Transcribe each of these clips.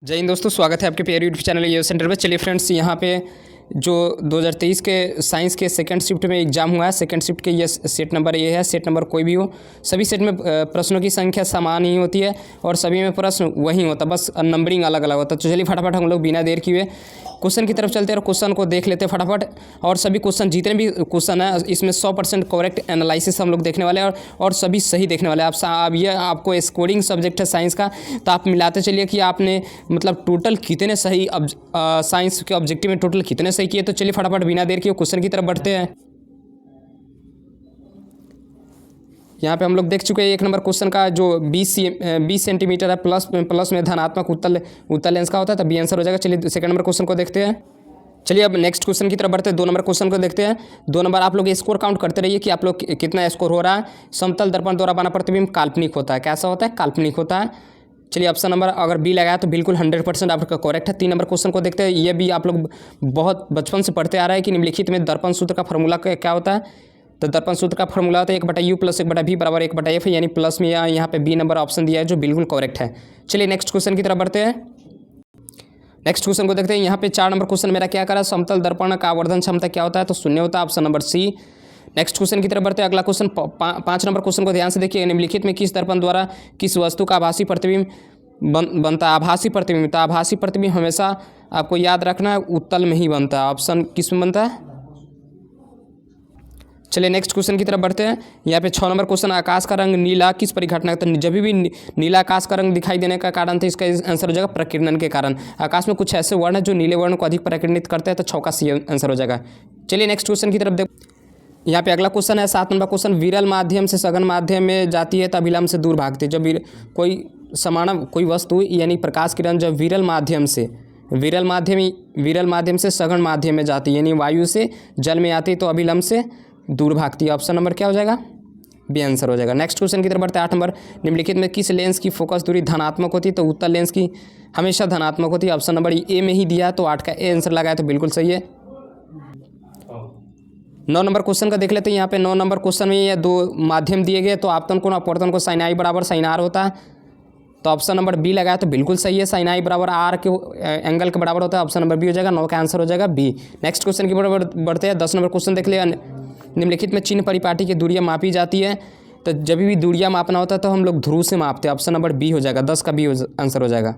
जय हिंद दोस्तों, स्वागत है आपके प्यारे यूट्यूब चैनल ये सेंटर पे। चलिए फ्रेंड्स, यहाँ पे जो 2023 के साइंस के सेकंड शिफ्ट में एग्जाम हुआ है, सेकंड शिफ्ट के ये सेट नंबर ये है। सेट नंबर कोई भी हो, सभी सेट में प्रश्नों की संख्या समान ही होती है और सभी में प्रश्न वही होता है, बस नंबरिंग अलग अलग होता है। तो चलिए फटाफट हम लोग बिना देर किए क्वेश्चन की तरफ चलते हैं और क्वेश्चन को देख लेते हैं फटाफट। और सभी क्वेश्चन, जितने भी क्वेश्चन है इसमें 100% करेक्ट एनालिसिस हम लोग देखने वाले हैं और सभी सही देखने वाले हैं। अब ये आपको स्कोरिंग सब्जेक्ट है साइंस का, तो आप मिलाते चलिए कि आपने मतलब टोटल कितने सही साइंस के ऑब्जेक्टिव में टोटल कितने सही किए। तो चलिए फटाफट बिना देर किए क्वेश्चन की तरफ बढ़ते हैं। यहाँ पे हम लोग देख चुके हैं एक नंबर क्वेश्चन का जो 20 सेंटीमीटर है, प्लस में धनात्मक उत्तल लेंस का होता है, तब बी आंसर हो जाएगा। चलिए सेकंड नंबर क्वेश्चन को देखते हैं। चलिए अब नेक्स्ट क्वेश्चन की तरफ बढ़ते हैं। 2 नंबर क्वेश्चन को देखते हैं। 2 नंबर आप लोग स्कोर काउंट करते रहिए कि आप लोग कितना स्कोर हो रहा है। समतल दर्पण द्वारा बना प्रतिबिंब काल्पनिक होता है। कैसा होता है? काल्पनिक होता है। चलिए ऑप्शन नंबर अगर बी लगाया तो बिल्कुल 100% आपका करेक्ट है। 3 नंबर क्वेश्चन को देखते हैं। ये भी आप लोग बहुत बचपन से पढ़ते आ रहे हैं कि निम्नलिखित में दर्पण सूत्र का फॉर्मूला क्या होता है। तो दर्पण सूत्र का फॉर्मूला होता है 1/u + 1/v = 1/f, यानी प्लस में यहाँ पे बी नंबर ऑप्शन दिया है जो बिल्कुल करेक्ट है। चलिए नेक्स्ट क्वेश्चन की तरफ बढ़ते हैं। नेक्स्ट क्वेश्चन को देखते हैं। यहाँ पे 4 नंबर क्वेश्चन मेरा क्या करा, समतल दर्पण का आवर्धन क्षमता क्या होता है? तो 0 होता है, option number C. Next question की तरफ बढ़ते हैं। अगला क्वेश्चन 5 नंबर क्वेश्चन को ध्यान से देखिए। निम्नलिखित में किस दर्पण द्वारा किस वस्तु का आभासी प्रतिबिंब बनता है? आभासी प्रतिबिंब। तो आभासी प्रतिबिंब हमेशा आपको याद रखना है उत्तल में ही बनता है। ऑप्शन किस में बनता है? चलिए नेक्स्ट क्वेश्चन की तरफ बढ़ते हैं। यहाँ पे 6 नंबर क्वेश्चन, आकाश का रंग नीला किस परिघटना? तो जब भी नीला आकाश का रंग दिखाई देने का कारण था, इसका आंसर हो जाएगा प्रकीर्णन के कारण। आकाश में कुछ ऐसे वर्ण हैं जो नीले वर्ण को अधिक प्रकीर्णित करते हैं, तो 6 का सी आंसर हो जाएगा। चलिए नेक्स्ट क्वेश्चन की तरफ देख। यहाँ पे अगला क्वेश्चन है 7 नंबर क्वेश्चन, विरल माध्यम से सघन माध्यम में जाती है तो अभिलंब से दूर भागती है। जब कोई वस्तु यानी प्रकाश किरण जब विरल माध्यम से सघन माध्यम में जाती है, यानी वायु से जल में आती है, तो अभिलंब से दूर भागती है। ऑप्शन नंबर क्या हो जाएगा? बी आंसर हो जाएगा। नेक्स्ट क्वेश्चन की तरफ बढ़ते हैं। 8 नंबर, निम्नलिखित में किस लेंस की फोकस दूरी धनात्मक होती है? तो उत्तल लेंस की हमेशा धनात्मक होती है। ऑप्शन नंबर ए में ही दिया है, तो 8 का ए आंसर लगाया तो बिल्कुल सही है। 9 नंबर क्वेश्चन का देख लेते हैं। यहाँ पे 9 नंबर क्वेश्चन में ये 2 माध्यम दिए गए, तो आपतन कोण अपवर्तन को sin i बराबर sin r होता है, तो ऑप्शन नंबर बी लगाया तो बिल्कुल सही है। sin i बराबर r के एंगल के बराबर होता है, ऑप्शन नंबर बी हो जाएगा। 9 का आंसर हो जाएगा बी। नेक्स्ट क्वेश्चन की बढ़ते हैं। 10 नंबर क्वेश्चन देख लिया। निम्नलिखित में चिन्ह परिपाटी की दूरियां मापी जाती है, तो जब भी दूरियां मापना होता है तो हम लोग ध्रुव से मापते हैं। ऑप्शन नंबर बी हो जाएगा। 10 का बी आंसर हो जाएगा।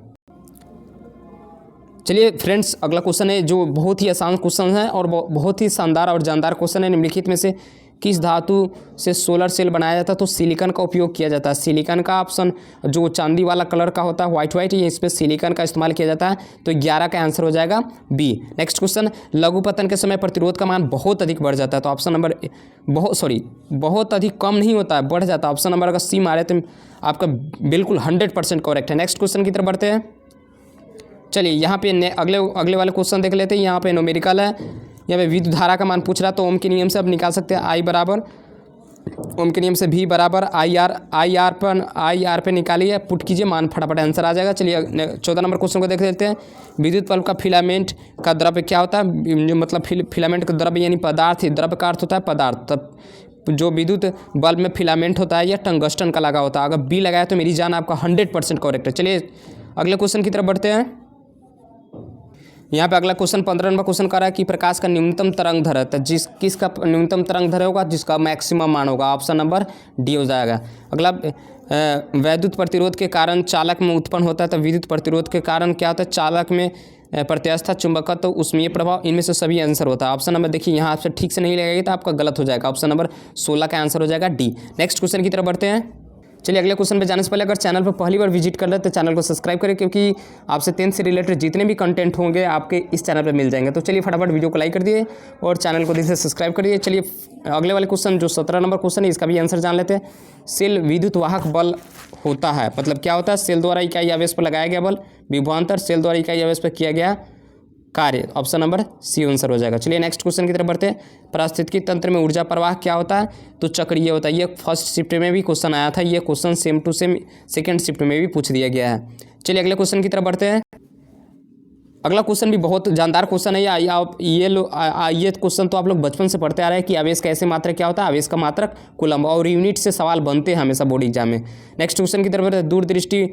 चलिए फ्रेंड्स, अगला क्वेश्चन है जो बहुत ही आसान क्वेश्चन है और बहुत ही शानदार और जानदार क्वेश्चन है। निम्नलिखित में से किस धातु से सोलर सेल बनाया जाता है? तो सिलिकॉन का उपयोग किया जाता है। सिलिकॉन का ऑप्शन जो चांदी वाला कलर का होता है, व्हाइट ये इस पर सिलिकॉन का इस्तेमाल किया जाता है, तो 11 का आंसर हो जाएगा बी। नेक्स्ट क्वेश्चन, लघु पतन के समय प्रतिरोध का मान बहुत अधिक बढ़ जाता है, तो ऑप्शन नंबर बहुत अधिक कम नहीं होता है, बढ़ जाता है। ऑप्शन नंबर अगर सी मारे तो आपका बिल्कुल 100% करेक्ट है। नेक्स्ट क्वेश्चन की तरफ बढ़ते हैं। चलिए यहाँ पे अगले वाले क्वेश्चन देख लेते हैं। यहाँ पे न्यूमेरिकल है, यहाँ पे विद्युत धारा का मान पूछ रहा है, तो ओम के नियम से अब निकाल सकते हैं। आई बराबर ओम के नियम से भी बराबर आई आर पे निकालिए, पुट कीजिए, मान फटाफट आंसर आ जाएगा। चलिए 14 नंबर क्वेश्चन को देख लेते हैं। विद्युत बल्ब का फिलामेंट का द्रव्य क्या होता है? जो मतलब फिलामेंट का द्रव्य यानी पदार्थ, द्रव्य का अर्थ होता है पदार्थ। तब जो विद्युत बल्ब में फिलामेंट होता है यह टंगस्टन का लगा होता है। अगर बी लगाया तो मेरी जान आपका 100% करेक्ट है। चलिए अगले क्वेश्चन की तरफ बढ़ते हैं। यहाँ पे अगला क्वेश्चन 15 नंबर क्वेश्चन कर रहा है कि प्रकाश का न्यूनतम तरंग दैर्घ्य, तो किसका न्यूनतम तरंग दैर्घ्य होगा? जिसका मैक्सिमम मान होगा। ऑप्शन नंबर डी हो जाएगा। अगला वैद्युत प्रतिरोध के कारण चालक में उत्पन्न होता है, तो विद्युत प्रतिरोध के कारण क्या होता है? चालक में प्रत्यास्था, चुंबकत्व, ऊष्मीय प्रभाव, इनमें से सभी आंसर होता है। ऑप्शन नंबर देखिए यहाँ आपसे ठीक से नहीं लगेगी तो आपका गलत हो जाएगा। ऑप्शन नंबर 16 का आंसर हो जाएगा डी। नेक्स्ट क्वेश्चन की तरफ बढ़ते हैं। चलिए अगले क्वेश्चन पे जाने से पहले अगर चैनल पर पहली बार विजिट कर ले तो चैनल को सब्सक्राइब करें, क्योंकि आपसे 10th से रिलेटेड जितने भी कंटेंट होंगे आपके इस चैनल पे मिल जाएंगे। तो चलिए फटाफट वीडियो को लाइक कर दिए और चैनल को दिल से सब्सक्राइब कर दिए। चलिए अगले वाले क्वेश्चन जो 17 नंबर क्वेश्चन है, इसका भी आंसर जान लेते हैं। सेल विद्युत वाहक बल होता है, मतलब क्या होता है? सेल द्वारा इकाई आवेश पर लगाया गया बल। विभवांतर, सेल द्वारा इकाई आवेश पर किया गया कार्य। ऑप्शन नंबर सी आंसर हो जाएगा। चलिए नेक्स्ट क्वेश्चन की तरफ बढ़ते हैं। पारिस्थितिकी तंत्र में ऊर्जा प्रवाह क्या होता है? तो चक्रीय होता है। ये फर्स्ट शिफ्ट में भी क्वेश्चन आया था, ये question same to same second shift में भी पूछ दिया गया है। चलिए अगले क्वेश्चन की तरफ बढ़ते हैं। अगला क्वेश्चन भी बहुत जानदार क्वेश्चन है। ये क्वेश्चन तो आप लोग बचपन से पढ़ते आ रहे हैं कि आवेश का ऐसे मात्रक क्या होता है? आवेश का मात्रक कूलम्ब, और यूनिट से सवाल बनते हैं हमेशा बोर्ड एग्जाम में। नेक्स्ट क्वेश्चन की तरफ दूरदृष्टि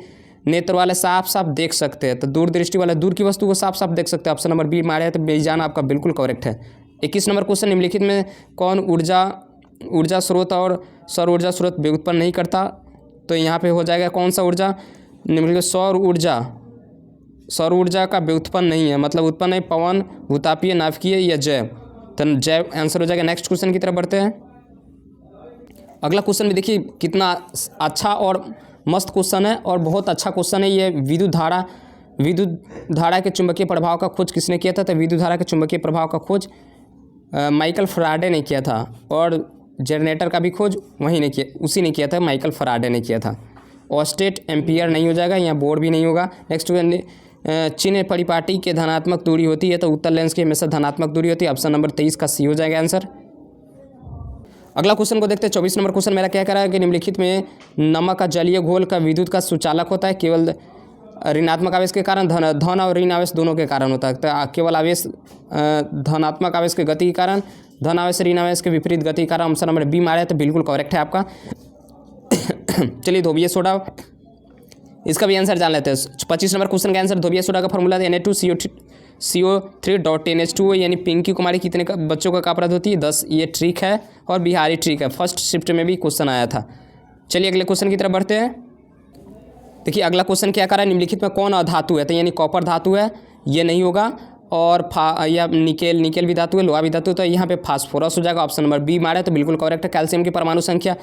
नेत्र वाले साफ साफ देख सकते हैं, तो दूरदृष्टि वाले दूर की वस्तु को साफ साफ देख सकते हैं। ऑप्शन नंबर बी मारे तो बेजान आपका बिल्कुल करेक्ट है। 21 नंबर क्वेश्चन, निम्नलिखित में कौन ऊर्जा स्रोत और सौर ऊर्जा स्रोत व्युत्पन्न नहीं करता? तो यहाँ पे हो जाएगा कौन सा ऊर्जा? निम्नलिखित सौर ऊर्जा का व्युत्पन्न नहीं है, मतलब उत्पन्न है पवन, भूतापीय, नाभिकीय या जैव। तो जैव आंसर हो जाएगा। नेक्स्ट क्वेश्चन की तरफ बढ़ते हैं। अगला क्वेश्चन भी देखिए कितना अच्छा और मस्त क्वेश्चन है और बहुत अच्छा क्वेश्चन है ये। विद्युत धारा के चुंबकीय प्रभाव का खोज किसने किया था? तो विद्युत धारा के चुंबकीय प्रभाव का खोज माइकल फैराडे ने किया था, और जनरेटर का भी खोज उसी ने किया था, माइकल फैराडे ने किया था। ऑस्टेट एम्पियर नहीं हो जाएगा, यहाँ बोर्ड भी नहीं होगा। नेक्स्ट चिन्ह परिपाटी के धनात्मक दूरी होती है, तो उत्तर लेंस की हमेशा धनात्मक दूरी होती है। ऑप्शन नंबर 23 का सी हो जाएगा आंसर। अगला क्वेश्चन को देखते हैं। 24 नंबर क्वेश्चन मेरा क्या कह रहा है कि निम्नलिखित में नमक का जलीय घोल का विद्युत का सुचालक होता है केवल ऋणात्मक आवेश के कारण, धन और ऋण आवेश दोनों के कारण होता है। तो केवल आवेश धनात्मक आवेश के गति के कारण, धन आवेश ऋण आवेश के विपरीत गति के कारण। ऑप्शन नंबर बी मारे तो बिल्कुल करेक्ट है आपका। चलिए धोबिया सोडा, इसका भी आंसर जान लेते हैं। 25 नंबर क्वेश्चन का आंसर, धोबिया सोडा का फॉर्मूला Na2CO3.NH2 यानी पिंकी कुमारी कितने का बच्चों का कापरत होती है? 10। ये ट्रिक है और बिहारी ट्रिक है, फर्स्ट शिफ्ट में भी क्वेश्चन आया था। चलिए अगले क्वेश्चन की तरफ बढ़ते हैं। देखिए अगला क्वेश्चन क्या कर रहा है, निम्नलिखित में कौन अधातु है? तो यानी कॉपर धातु है, ये नहीं होगा। और या निकेल भी धातु है, लोहा भी धातु है, तो यहाँ पे फास्फोरस हो जाएगा। ऑप्शन नंबर बी मारे तो बिल्कुल करेक्ट है। कैल्शियम की परमाणु संख्या,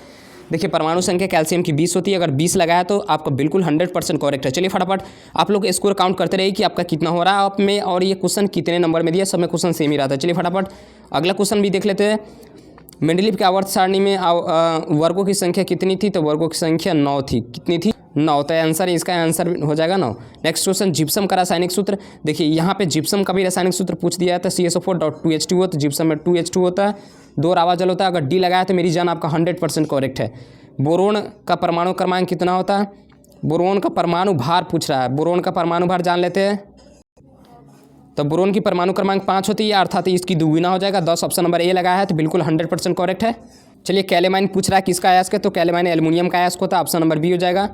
देखिए परमाणु संख्या कैल्शियम की 20 होती है, अगर 20 लगाया तो आपका बिल्कुल 100% करेक्ट है। चलिए फटाफट आप लोग स्कोर काउंट करते रहिए कि आपका कितना हो रहा है आप में, और ये क्वेश्चन कितने नंबर में दिया, सब में क्वेश्चन सेम ही रहता है। चलिए फटाफट अगला क्वेश्चन भी देख लेते हैं। मेंडलीव के आवर्त सारणी में वर्गों की संख्या कितनी थी? तो वर्गों की संख्या 9 थी। कितनी थी? 9। तो आंसर, इसका आंसर हो जाएगा 9। नेक्स्ट क्वेश्चन, जिप्सम का रासायनिक सूत्र। देखिए यहाँ पे जिप्सम का भी रासायनिक सूत्र पूछ दिया था, CSO4.2H2O। तो जिप्सम में 2H2 होता है, 2 रावा जल होता है। अगर डी लगाया तो मेरी जान आपका 100% करेक्ट है। बोरोन का परमाणु क्रमांक कितना होता है? बोरोन का परमाणु भार पूछ रहा है, बोरोन का परमाणु भार जान लेते हैं। तो बोरोन की परमाणु क्रमांक 5 होती है, अर्थात इसकी दुगुना हो जाएगा। 10 ऑप्शन नंबर ए लगाया है तो बिल्कुल 100% करेक्ट है। चलिए कैलेमाइन पूछ रहा है किसका अयस्क है? तो कैलेमाइन एल्युमिनियम का अयस्क होता है, ऑप्शन नंबर बी हो जाएगा।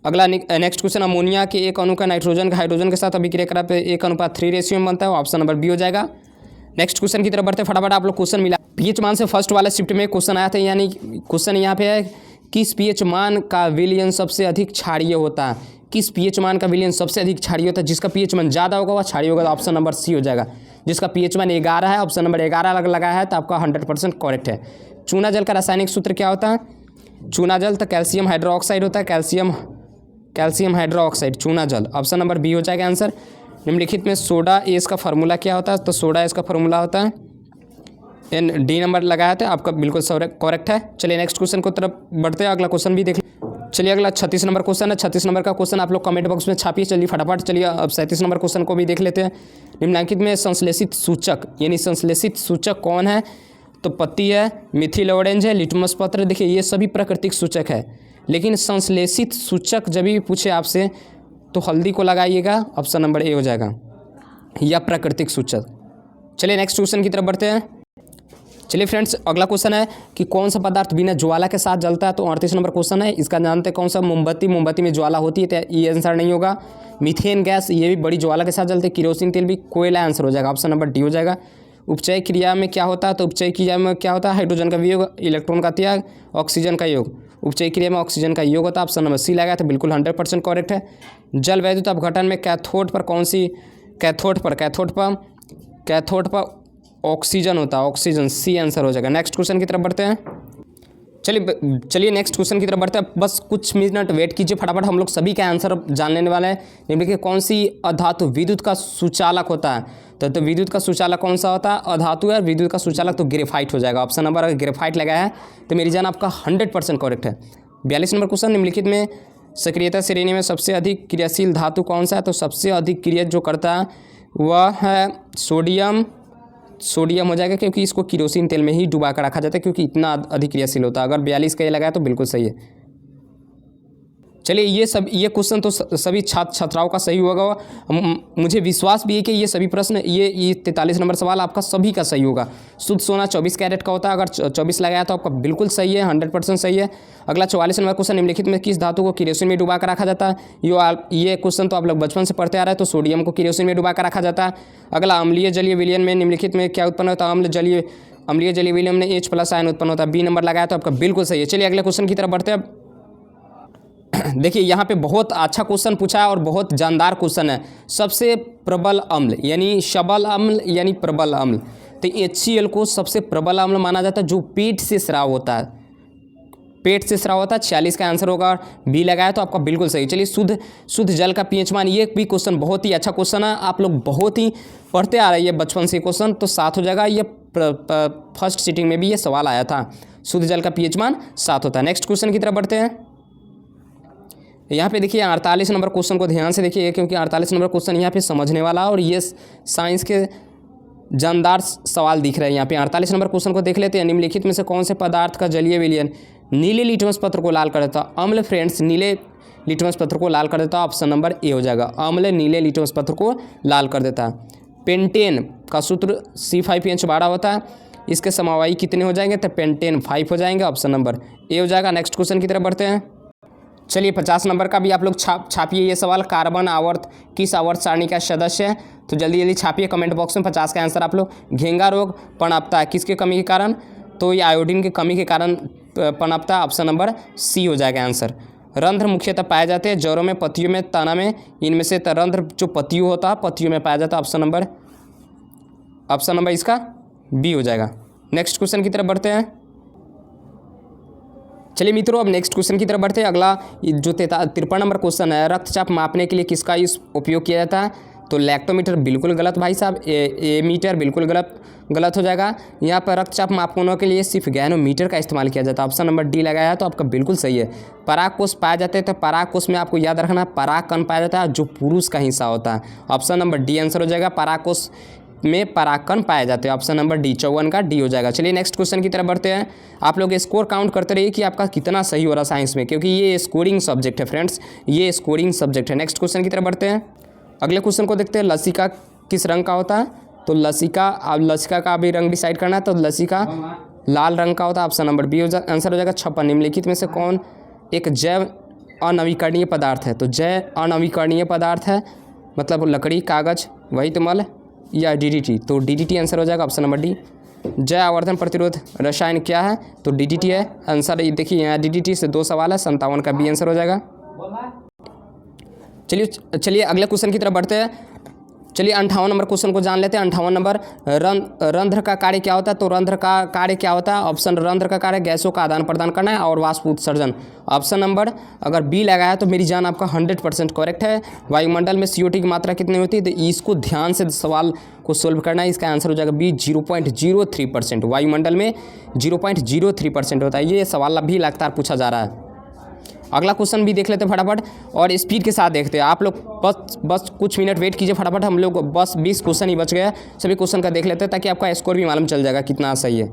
अगला नेक्स्ट क्वेश्चन, अमोनिया के एक अणु का नाइट्रोजन का हाइड्रोजन के साथ अभिक्रिया करा पे 1:3 रेशियो में बनता है, ऑप्शन नंबर बी हो जाएगा। नेक्स्ट क्वेश्चन की तरफ बढ़ते फटाफट आप लोग क्वेश्चन मिला। पीएच मान से फर्स्ट वाला शिफ्ट में क्वेश्चन आया था, यानी क्वेश्चन यहाँ पे है किस पीएच मान का विलयन सबसे अधिक क्षारीय होता है? किस पीएच मान का विलयन सबसे अधिक क्षारीय होता है? जिसका पीएच मान ज़्यादा होगा वह क्षारीय होगा, तो ऑप्शन नंबर सी हो जाएगा। जिसका पीएच मान 11 है, ऑप्शन नंबर 11 अलग लगाया है तो आपका 100% करेक्ट है। चूना जल का रासायनिक सूत्र क्या होता है? चूना जल तो कैल्शियम हाइड्रोक्साइड होता है, कैल्शियम हाइड्रोक्साइड चूना जल, ऑप्शन नंबर बी हो जाएगा आंसर। निम्नलिखित में सोडा एस का फार्मूला क्या होता है? तो सोडा एस का फार्मूला होता है एन, डी नंबर लगाया था, आपका बिल्कुल करेक्ट है। चलिए नेक्स्ट क्वेश्चन को तरफ बढ़ते हैं, अगला क्वेश्चन भी देख। चलिए अगला 36 नंबर क्वेश्चन है। 36 नंबर का क्वेश्चन आप लोग कमेंट बॉक्स में छापिए। चलिए फटाफट, चलिए अब 37 नंबर क्वेश्चन को भी देख लेते हैं। निम्नलिखित में संश्लेषित सूचक, यानी संश्लेषित सूचक कौन है? तो पत्ती है, मिथिल ऑरेंज है, लिटमस पत्र। देखिए ये सभी प्राकृतिक सूचक है, लेकिन संश्लेषित सूचक जब भी पूछे आपसे तो हल्दी को लगाइएगा, ऑप्शन नंबर ए हो जाएगा, या प्राकृतिक सूचक। चलिए नेक्स्ट क्वेश्चन की तरफ बढ़ते हैं। चलिए फ्रेंड्स अगला क्वेश्चन है कि कौन सा पदार्थ बिना ज्वाला के साथ जलता है? तो 38 नंबर क्वेश्चन है, इसका जानते हैं कौन सा? मोमबत्ती में ज्वाला होती है, तो ये आंसर नहीं होगा। मीथेन गैस, ये भी बड़ी ज्वाला के साथ जलते हैं। केरोसिन तेल भी, कोयला आंसर हो जाएगा, ऑप्शन नंबर डी हो जाएगा। उपचय क्रिया में क्या होता है? तो उपचय क्रिया में क्या होता है? हाइड्रोजन का वियोग, इलेक्ट्रॉन का त्याग, ऑक्सीजन का योग। उपचय क्रिया में ऑक्सीजन का योग होता है, ऑप्शन नंबर सी लगाया तो बिल्कुल 100% करेक्ट है। जल वैद्युत अपघटन में कैथोड पर कौन सी? कैथोड पर ऑक्सीजन होता है, ऑक्सीजन, सी आंसर हो जाएगा। नेक्स्ट क्वेश्चन की तरफ बढ़ते हैं। चलिए नेक्स्ट क्वेश्चन की तरफ बढ़ते हैं। बस कुछ मिनट वेट कीजिए, फटाफट हम लोग सभी का आंसर जान लेने वाले हैं। निम्नलिखित कौन सी अधातु विद्युत का सुचालक होता है? तो विद्युत का सुचालक कौन सा होता है? अधातु है। विद्युत का सुचालक तो ग्रेफाइट हो जाएगा, ऑप्शन नंबर, अगर ग्रेफाइट लगाया है तो मेरी जान आपका 100% करेक्ट है। 42 नंबर क्वेश्चन, निम्नलिखित में सक्रियता श्रेणी में सबसे अधिक क्रियाशील धातु कौन सा है? तो सबसे अधिक क्रिया जो करता है वह है सोडियम हो जाएगा, क्योंकि इसको केरोसिन तेल में ही डुबा कर रखा जाता है, क्योंकि इतना अधिक क्रियाशील होता है। अगर 42 का ये लगाया तो बिल्कुल सही है। चलिए ये क्वेश्चन तो सभी छात्र छात्राओं का सही होगा। मुझे विश्वास भी है कि ये सभी प्रश्न ये 43 नंबर सवाल आपका सभी का सही होगा। शुद्ध सोना 24 कैरेट का होता है, अगर 24 लगाया तो आपका बिल्कुल सही है, 100% सही है। अगला 44 नंबर क्वेश्चन, निम्नलिखित में किस धातु को केरोसिन में डुबा कर रखा जाता है? ये क्वेश्चन तो आप लोग बचपन से पढ़ते आ रहे हैं, तो सोडियम को केरोसिन में डुबा कर रखा जाता है। अगला अम्लीय जलीय विलयन में निम्नलिखित में क्या उत्पन्न होता है? अम्लीय जलीय विलयन में H+ आयन उत्पन्न होता है। बी नंबर लगाया तो आपका बिल्कुल सही है। चलिए अगले क्वेश्चन की तरफ बढ़ते हैं। देखिए यहाँ पे बहुत अच्छा क्वेश्चन पूछा है और बहुत जानदार क्वेश्चन है। सबसे प्रबल अम्ल यानी सबल अम्ल यानी प्रबल अम्ल, तो HCl को सबसे प्रबल अम्ल माना जाता है जो पेट से स्राव होता है। पेट से स्राव होता है। 46 का आंसर होगा, बी लगाया तो आपका बिल्कुल सही। चलिए शुद्ध जल का pH मान, ये भी क्वेश्चन बहुत ही अच्छा क्वेश्चन है, आप लोग बहुत ही पढ़ते आ रहे हैं बचपन से क्वेश्चन, तो 7 हो जाएगा। ये फर्स्ट सीटिंग में भी ये सवाल आया था। शुद्ध जल का pH मान 7 होता है। नेक्स्ट क्वेश्चन की तरफ बढ़ते हैं। यहाँ पे देखिए 48 नंबर क्वेश्चन को ध्यान से देखिए, क्योंकि 48 नंबर क्वेश्चन यहाँ पे समझने वाला और ये साइंस के जानदार सवाल दिख रहे हैं। यहाँ पे 48 नंबर क्वेश्चन को देख लेते हैं। निम्नलिखित में से कौन से पदार्थ का जलीय विलयन नीले लिटमस पत्र को लाल कर देता? अम्ल फ्रेंड्स नीले लिटमस पत्र को लाल कर देता। ऑप्शन नंबर ए हो जाएगा, अम्ल नीले लिटमस पत्र को लाल कर देता। पेंटेन का सूत्र C5H12 होता है, इसके समवायी कितने हो जाएंगे? तो पेंटेन 5 हो जाएंगे, ऑप्शन नंबर ए हो जाएगा। नेक्स्ट क्वेश्चन की तरफ बढ़ते हैं। चलिए 50 नंबर का भी आप लोग छापिए ये सवाल। कार्बन आवर्त किस आवर्त सारणी का सदस्य है? तो जल्दी जल्दी छापिए कमेंट बॉक्स में। 50 का आंसर आप लोग। घेंगा रोग पनपता है किसके कमी के कारण? तो ये आयोडीन की कमी के कारण पनपता, ऑप्शन नंबर सी हो जाएगा आंसर। रंध्र मुख्यतः पाए जाते हैं जड़ों में, पत्तियों में, तना में, इनमें से रंध्र जो पत्तियों होता है पत्तियों में पाया जाता है, ऑप्शन नंबर इसका बी हो जाएगा। नेक्स्ट क्वेश्चन की तरफ बढ़ते हैं। चलिए मित्रों अब नेक्स्ट क्वेश्चन की तरफ बढ़ते हैं। अगला जो 53 नंबर क्वेश्चन है, रक्तचाप मापने के लिए किसका उपयोग किया जाता है? तो लैक्टोमीटर बिल्कुल गलत भाई साहब, एमीटर बिल्कुल गलत हो जाएगा। यहाँ पर रक्तचाप मापने के लिए सिर्फ गैनोमीटर का इस्तेमाल किया जाता है, ऑप्शन नंबर डी लगाया है तो आपका बिल्कुल सही है। पराग कोष पाए जाते हैं, तो पराग कोष में आपको याद रखना पराग कण पाया जाता है जो पुरुष का हिस्सा होता है, ऑप्शन नंबर डी आंसर हो जाएगा। पराग कोष में परागकण पाए जाते हैं, ऑप्शन नंबर डी 54 का डी हो जाएगा। चलिए नेक्स्ट क्वेश्चन की तरफ बढ़ते हैं। आप लोग स्कोर काउंट करते रहिए कि आपका कितना सही हो रहा है साइंस में, क्योंकि ये स्कोरिंग सब्जेक्ट है फ्रेंड्स, ये स्कोरिंग सब्जेक्ट है। नेक्स्ट क्वेश्चन की तरफ बढ़ते हैं। अगले क्वेश्चन को देखते हैं। लसिका किस रंग का होता है? तो लसिका का भी रंग डिसाइड करना है, तो लसिका लाल रंग का होता है, ऑप्शन नंबर बी आंसर हो जाएगा। 56 निम्नलिखित में से कौन एक जैव अनवीकरणीय पदार्थ है? तो जैव अनवीकरणीय पदार्थ है मतलब लकड़ी, कागज, वही तो मल या DDT, तो DDT आंसर हो जाएगा, ऑप्शन नंबर डी। जैव आवर्धन प्रतिरोध रसायन क्या है? तो DDT है आंसर। देखिए यहाँ DDT से 2 सवाल है, 57 का बी आंसर हो जाएगा। चलिए अगले क्वेश्चन की तरफ बढ़ते हैं। चलिए 58 नंबर क्वेश्चन को जान लेते हैं। 58 नंबर, रंध्र का कार्य क्या होता है? तो रंध्र का कार्य क्या होता है? ऑप्शन रंध्र का कार्य गैसों का आदान प्रदान करना है और वाष्प उत्सर्जन, ऑप्शन नंबर अगर बी लगाया तो मेरी जान आपका 100% करेक्ट है। वायुमंडल में CO2 की मात्रा कितनी होती है? तो इसको ध्यान से सवाल को सोल्व करना है, इसका आंसर हो जाएगा बी 0.03%। वायुमंडल में 0.03% होता है। ये सवाल भी लगातार पूछा जा रहा है। अगला क्वेश्चन भी देख लेते हैं फटाफट और स्पीड के साथ देखते हैं। आप लोग बस कुछ मिनट वेट कीजिए फटाफट, हम लोग बस 20 क्वेश्चन ही बच गया, सभी क्वेश्चन का देख लेते हैं ताकि आपका स्कोर भी मालूम चल जाएगा कितना सही है।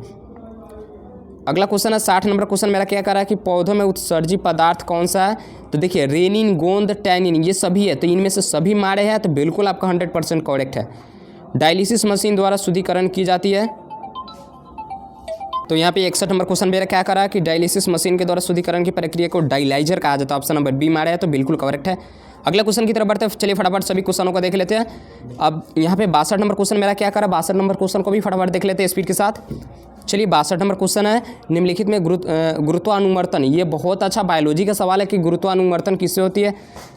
अगला क्वेश्चन है 60 नंबर क्वेश्चन मेरा क्या कर रहा है कि पौधों में उत्सर्जी पदार्थ कौन सा है? तो देखिए रेनिन, गोंद, टैनिन ये सभी है, तो इनमें से सभी मारे हैं, तो बिल्कुल आपका 100% करेक्ट है। डायलिसिस मशीन द्वारा शुद्धिकरण की जाती है, तो यहाँ पे 61 नंबर क्वेश्चन मेरा क्या करा कि डायलिसिस मशीन के द्वारा शुद्धिकरण की प्रक्रिया को डायलाइजर कहा जाता है, ऑप्शन नंबर बी मारा है तो बिल्कुल करेक्ट है। अगला क्वेश्चन की तरफ बढ़ते हैं। चलिए फटाफट सभी क्वेश्चनों को देख लेते हैं। अब यहाँ पे 62 नंबर क्वेश्चन मेरा क्या करा, 62 नंबर क्वेश्चन को भी फटाफट देख लेते हैं स्पीड के साथ। चलिए 62 नंबर क्वेश्चन है, निम्नलिखित में गुरुत्वानुवर्तन, ये बहुत अच्छा बायोलॉजी का सवाल है कि गुरुत्वानुवर्तन किससे होती है?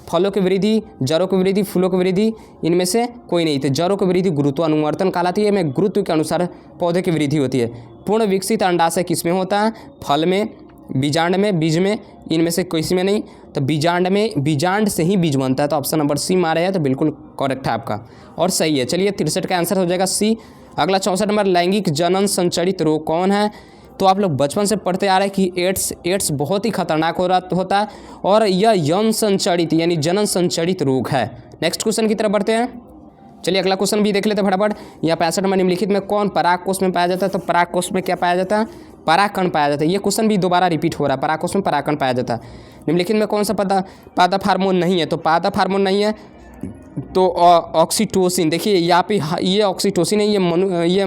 फलों की वृद्धि, जड़ों की वृद्धि, फूलों की वृद्धि, इनमें से कोई नहीं थे। जड़ों की वृद्धि गुरुत्वानुवर्तन कहलाती है, में गुरुत्व के अनुसार पौधे की वृद्धि होती है। पूर्ण विकसित अंडाशय किसमें होता है? फल में, बीजांड में, बीज में, इनमें से किसी में नहीं। तो बीजांड में, बीजांड से ही बीज बनता है, तो ऑप्शन नंबर सी मारे है तो बिल्कुल करेक्ट है आपका और सही है। चलिए 63 का आंसर हो जाएगा सी। अगला 64 नंबर, लैंगिक जनन संचरित रोग कौन है? तो आप लोग बचपन से पढ़ते आ रहे हैं कि एड्स बहुत ही खतरनाक होता है और यह यौन संचरित यानी जनन संचरित रोग है। नेक्स्ट क्वेश्चन की तरफ बढ़ते हैं। चलिए अगला क्वेश्चन भी देख लेते हैं फटाफट। यहाँ 65 में निम्नलिखित में कौन पराग कोष में पाया जाता है? तो पराग कोष में क्या पाया जाता है? परागकण पाया जाता है। ये क्वेश्चन भी दोबारा रिपीट हो रहा है, परागकोश में परागकण पाया जाता है। निम्नलिखित में कौन सा पादप हार्मोन नहीं है? तो पादप हार्मोन नहीं है तो ऑक्सीटोसिन। देखिए यहाँ पे ये ऑक्सीटोसिन है, ये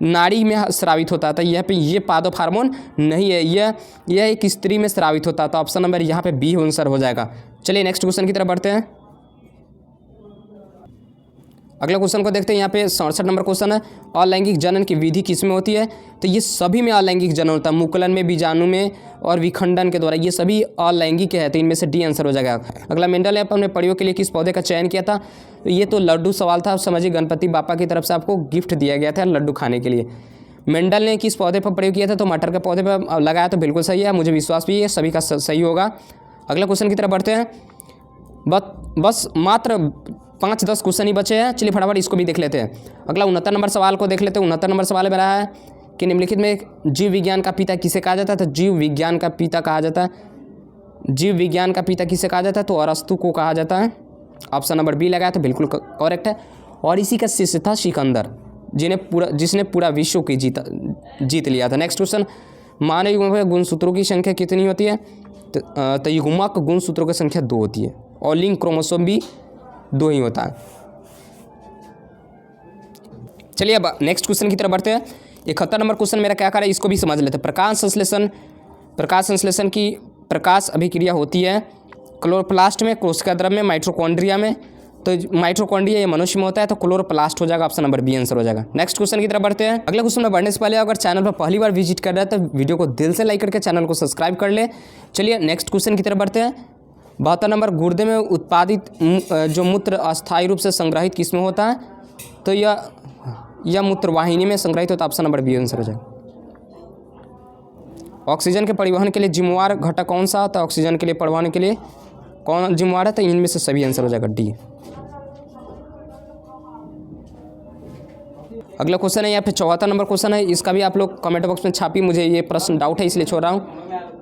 नाड़ी में स्रावित होता था, यहाँ पे ये पादप हार्मोन नहीं है, यह एक स्त्री में स्रावित होता था। ऑप्शन नंबर यहाँ पे बी आंसर हो जाएगा। चलिए नेक्स्ट क्वेश्चन की तरफ बढ़ते हैं। अगला क्वेश्चन को देखते हैं। यहाँ पे 67 नंबर क्वेश्चन है, अलैंगिक जनन की विधि किसमें होती है? तो ये सभी में अलैंगिक जनन होता है, मुकुलन में, बीजाणु में और विखंडन के द्वारा, ये सभी अलैंगिक है। तो इनमें से डी आंसर हो जाएगा। अगला मेंडल ने अपने प्रयोग के लिए किस पौधे का चयन किया था? तो ये तो लड्डू सवाल था, समझिए गणपति बापा की तरफ से आपको गिफ्ट दिया गया था लड्डू खाने के लिए। मेंडल ने किस पौधे पर प्रयोग किया था? तो मटर के पौधे पर लगाया, तो बिल्कुल सही है, मुझे विश्वास भी है सभी का सही होगा। अगला क्वेश्चन की तरफ बढ़ते हैं। बस मात्र 5-10 क्वेश्चन ही बचे हैं, चलिए फटाफट इसको भी देख लेते हैं। अगला 69 नंबर सवाल को देख लेते हैं। 69 नंबर सवाल में रहा है कि निम्नलिखित में जीव विज्ञान का पिता किसे कहा जाता है? तो जीव विज्ञान का पिता कहा जाता है, जीव विज्ञान का पिता किसे कहा जाता है? तो अरस्तु को कहा जाता है। ऑप्शन नंबर बी लगाया तो बिल्कुल करेक्ट है। और इसी का शिष्य था सिकंदर, जिसने पूरा विश्व की जीत लिया था। नेक्स्ट क्वेश्चन, मानव युग्मक में गुणसूत्रों की संख्या कितनी होती है? तो युग्मक गुणसूत्रों की संख्या 2 होती है और लिंग क्रोमोसोम भी 2 ही होता है। चलिए अब नेक्स्ट क्वेश्चन की तरफ बढ़ते हैं। 71 नंबर क्वेश्चन मेरा क्या कर रहा है, इसको भी समझ लेते हैं। प्रकाश संश्लेषण की प्रकाश अभिक्रिया होती है क्लोरोप्लास्ट में, कोशिका द्रव्य में, माइटोकॉन्ड्रिया में। तो माइटोकॉन्ड्रिया ये मनुष्य में होता है, तो क्लोरोप्लास्ट हो जाएगा। ऑप्शन नंबर बी आंसर हो जाएगा। नेक्स्ट क्वेश्चन की तरफ बढ़ते हैं। अगले क्वेश्चन में बढ़ने से पहले अगर चैनल पर पहली बार विजिट कर रहे हैं तो वीडियो को दिल से लाइक करके चैनल को सब्सक्राइब कर ले। चलिए नेक्स्ट क्वेश्चन की तरफ बढ़ते हैं। 72 नंबर, गुर्दे में उत्पादित जो मूत्र अस्थायी रूप से संग्रहित किस में होता है? तो यह मूत्र वाहिनी में संग्रहित होता है। ऑप्शन नंबर बी आंसर हो जाएगा। ऑक्सीजन के परिवहन के लिए जिम्मेवार घटक कौन सा होता है? ऑक्सीजन के लिए परिवहन के लिए कौन जिम्मेवार है? तो इनमें से सभी आंसर हो जाएगा डी। अगला क्वेश्चन है यहाँ पे 74 नंबर क्वेश्चन है, इसका भी आप लोग कमेंट बॉक्स में छापी, मुझे ये प्रश्न डाउट है इसलिए छोड़ रहा हूँ।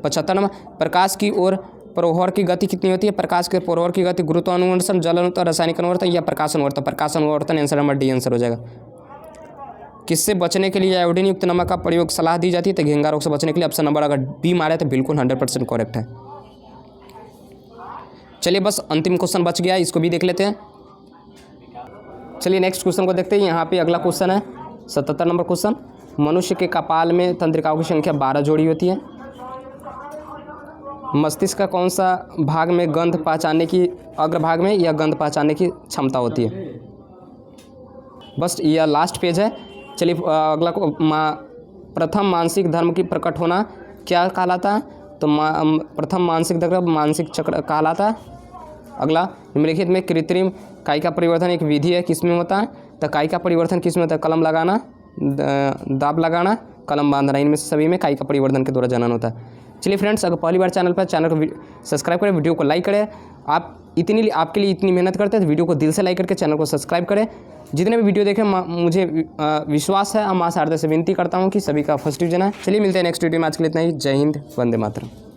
75 नंबर, प्रकाश की ओर प्रवाह की गति कितनी होती है? प्रकाश के प्रवाह की गति गुरुत्वानुवर्तन, जल अनुवर्तन, रासायनिक अनुवर्तन या प्रकाश अनुवर्तन? प्रकाश अनुवर्तन आंसर नंबर डी आंसर हो जाएगा। किससे बचने के लिए आयोडीन युक्त नमक का प्रयोग सलाह दी जाती है? तो घेंगा रोग से बचने के लिए। ऑप्शन नंबर अगर बी मारे तो बिल्कुल 100% करेक्ट है। चलिए बस अंतिम क्वेश्चन बच गया, इसको भी देख लेते हैं। चलिए नेक्स्ट क्वेश्चन को देखते हैं। यहाँ पे अगला क्वेश्चन है 77 नंबर क्वेश्चन, मनुष्य के कपाल में तंत्रिकाओं की संख्या 12 जोड़ी होती है। मस्तिष्क का कौन सा भाग में गंध पहचानने की, अग्रभाग में या गंध पहचानने की क्षमता होती है? बस यह लास्ट पेज है। चलिए अगला को प्रथम मानसिक धर्म की प्रकट होना क्या कहलाता है? तो प्रथम मानसिक धर्म मानसिक चक्र कहलाता है। अगला, निम्नलिखित में कृत्रिम कायिका परिवर्तन एक विधि है, किस में होता है? तो कायिका परिवर्तन किस में होता है? कलम लगाना, दाब लगाना, कलम बांधना, इनमें से सभी में कायिका परिवर्तन के द्वारा जनन होता है। चलिए फ्रेंड्स, अगर पहली बार चैनल को सब्सक्राइब करें, वीडियो को लाइक करें। आपके लिए इतनी मेहनत करते हैं तो वीडियो को दिल से लाइक करके चैनल को सब्सक्राइब करें। जितने भी वीडियो देखें मुझे विश्वास है, मां शारदा से विनती करता हूं कि सभी का फर्स्ट डिवीजन है। चलिए मिलते हैं नेक्स्ट वीडियो में, आज के लिए इतना ही। जय हिंद, वंदे मातरम।